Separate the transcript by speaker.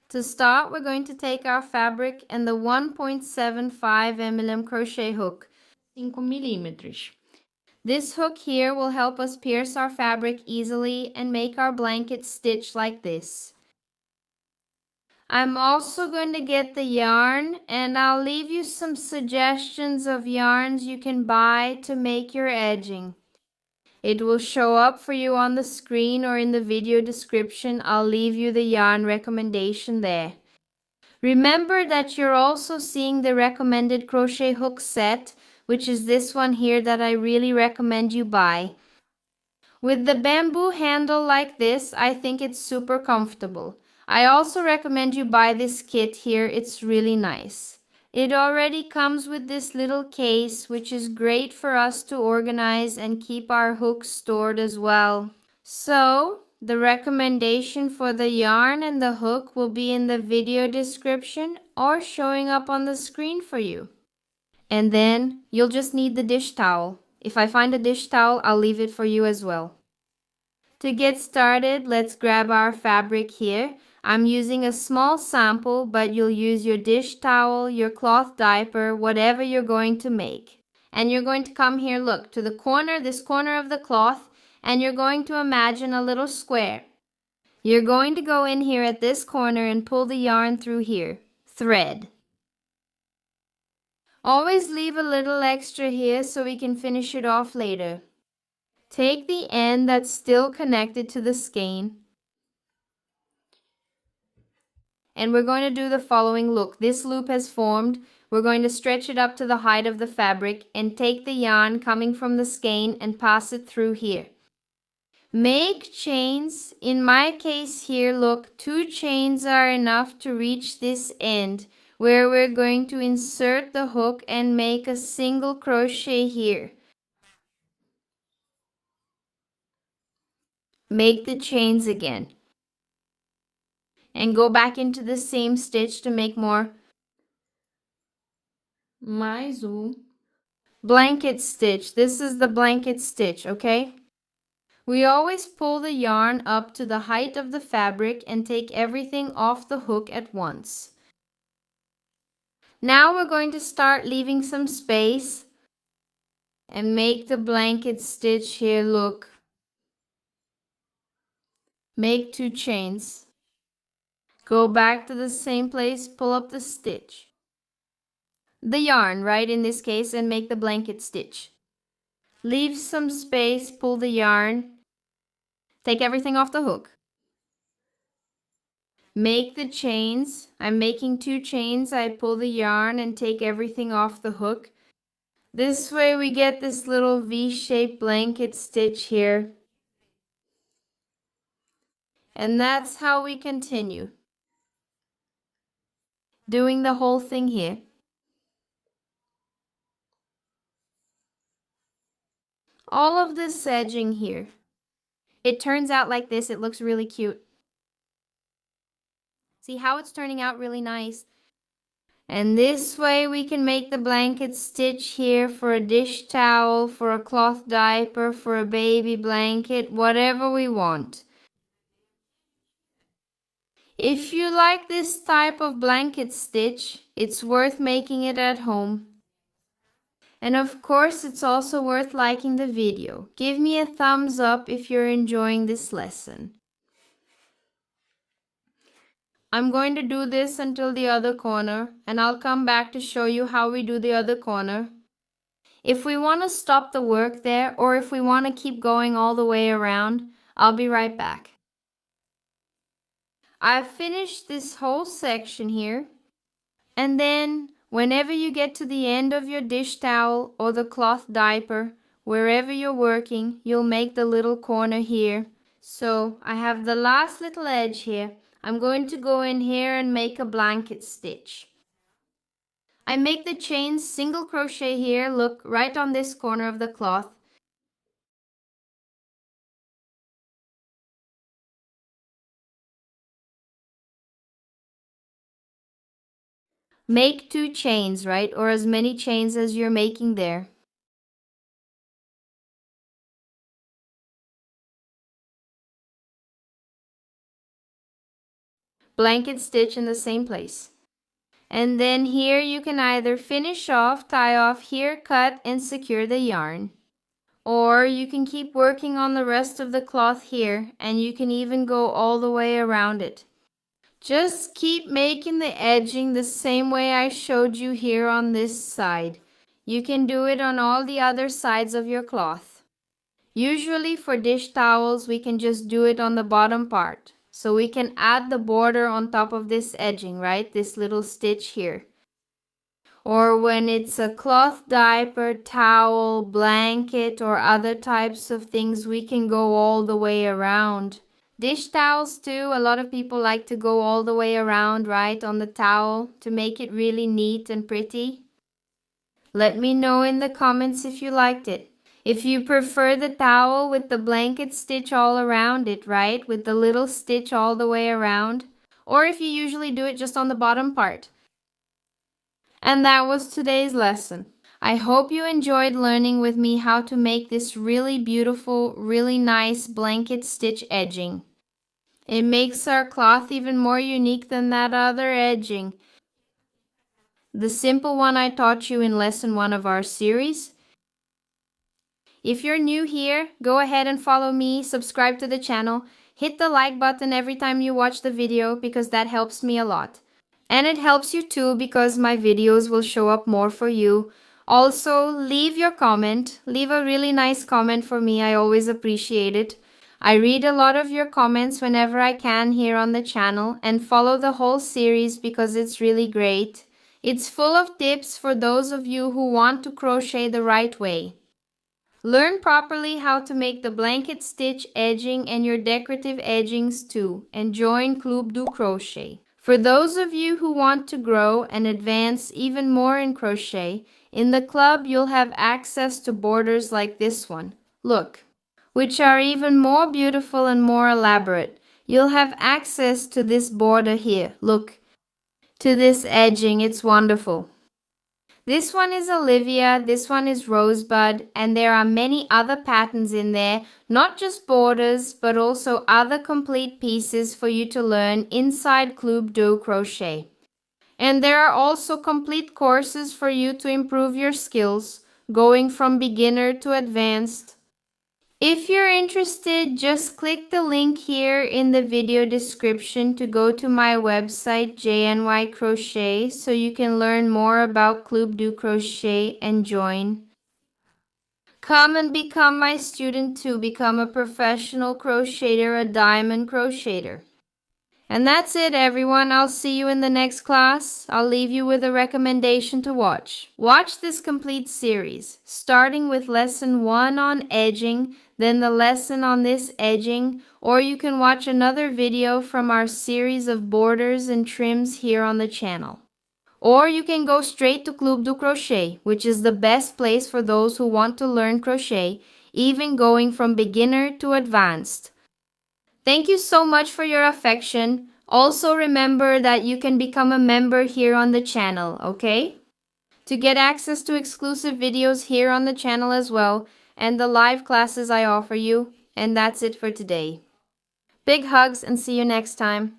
Speaker 1: To start, we're going to take our fabric and the 1.75 mm crochet hook, 5 milímetros. This hook here will help us pierce our fabric easily and make our blanket stitch like this. I'm also going to get the yarn, and I'll leave you some suggestions of yarns you can buy to make your edging. It will show up for you on the screen or in the video description. I'll leave you the yarn recommendation there. Remember that you're also seeing the recommended crochet hook set, which is this one here that I really recommend you buy. With the bamboo handle like this, I think it's super comfortable. I also recommend you buy this kit here. It's really nice. It already comes with this little case, which is great for us to organize and keep our hooks stored as well. So, the recommendation for the yarn and the hook will be in the video description or showing up on the screen for you. And then, you'll just need the dish towel. If I find a dish towel, I'll leave it for you as well. To get started, let's grab our fabric here. I'm using a small sample, but you'll use your dish towel, your cloth diaper, whatever you're going to make. And you're going to come here, look, to the corner, this corner of the cloth, and you're going to imagine a little square. You're going to go in here at this corner and pull the yarn through here. Thread. Always leave a little extra here so we can finish it off later. Take the end that's still connected to the skein, and we're going to do the following look. This loop has formed. We're going to stretch it up to the height of the fabric and take the yarn coming from the skein and pass it through here. Make chains. In my case here, look, 2 chains are enough to reach this end where we're going to insert the hook and make a single crochet here. Make the chains again. And go back into the same stitch to make more. Mais blanket stitch. This is the blanket stitch, okay? We always pull the yarn up to the height of the fabric and take everything off the hook at once. Now we're going to start leaving some space and make the blanket stitch here, look. Make 2 chains. Go back to the same place, pull up the stitch. The yarn, right, in this case, and make the blanket stitch. Leave some space, pull the yarn, take everything off the hook. Make the chains. I'm making 2 chains. I pull the yarn and take everything off the hook. This way we get this little V-shaped blanket stitch here. And that's how we continue. Doing the whole thing here. All of this edging here. It turns out like this. It looks really cute. See how it's turning out really nice. And this way we can make the blanket stitch here for a dish towel, for a cloth diaper, for a baby blanket, whatever we want. If you like this type of blanket stitch, it's worth making it at home. And of course, it's also worth liking the video. Give me a thumbs up if you're enjoying this lesson. I'm going to do this until the other corner, and I'll come back to show you how we do the other corner. If we want to stop the work there, or if we want to keep going all the way around, I'll be right back. I've finished this whole section here, and then whenever you get to the end of your dish towel or the cloth diaper, wherever you're working, you'll make the little corner here. So I have the last little edge here. I'm going to go in here and make a blanket stitch. I make the chain single crochet here, look, right on this corner of the cloth. Make 2 chains, right, or as many chains as you're making there. blanket stitch in the same place. And then here you can either finish off, tie off here, cut, and secure the yarn. Or you can keep working on the rest of the cloth here, and you can even go all the way around it. Just keep making the edging the same way I showed you here on this side. You can do it on all the other sides of your cloth. Usually for dish towels, we can just do it on the bottom part. So we can add the border on top of this edging, right? This little stitch here. Or when it's a cloth diaper, towel, blanket, or other types of things, we can go all the way around. Dish towels too, a lot of people like to go all the way around, right, on the towel to make it really neat and pretty. Let me know in the comments if you liked it. If you prefer the towel with the blanket stitch all around it, right, with the little stitch all the way around, or if you usually do it just on the bottom part. And that was today's lesson. I hope you enjoyed learning with me how to make this really beautiful, really nice blanket stitch edging. It makes our cloth even more unique than that other edging. The simple one I taught you in lesson 1 of our series. If you're new here, go ahead and follow me, subscribe to the channel, hit the like button every time you watch the video because that helps me a lot. And it helps you too because my videos will show up more for you. Also, leave your comment. Leave a really nice comment for me. I always appreciate it. I read a lot of your comments whenever I can here on the channel and follow the whole series because it's really great. It's full of tips for those of you who want to crochet the right way. Learn properly how to make the blanket stitch edging and your decorative edgings too, and join Clube du Crochet. For those of you who want to grow and advance even more in crochet, in the club you'll have access to borders like this one. Look, which are even more beautiful and more elaborate. You'll have access to this border here. Look, to this edging. It's wonderful. This one is Olivia, this one is Rosebud, and there are many other patterns in there, not just borders, but also other complete pieces for you to learn inside Clube du Crochet. And there are also complete courses for you to improve your skills, going from beginner to advanced. If you're interested, just click the link here in the video description to go to my website JNY Crochet so you can learn more about Clube du Crochet and join. Come and become my student to become a professional crocheter, a diamond crocheter. And that's it, everyone. I'll see you in the next class. I'll leave you with a recommendation to watch. Watch this complete series, starting with lesson 1 on edging, then the lesson on this edging, or you can watch another video from our series of borders and trims here on the channel. Or you can go straight to Clube du Crochet, which is the best place for those who want to learn crochet, even going from beginner to advanced. Thank you so much for your affection. Also remember that you can become a member here on the channel, okay? To get access to exclusive videos here on the channel as well, and the live classes I offer you. And that's it for today. Big hugs and see you next time.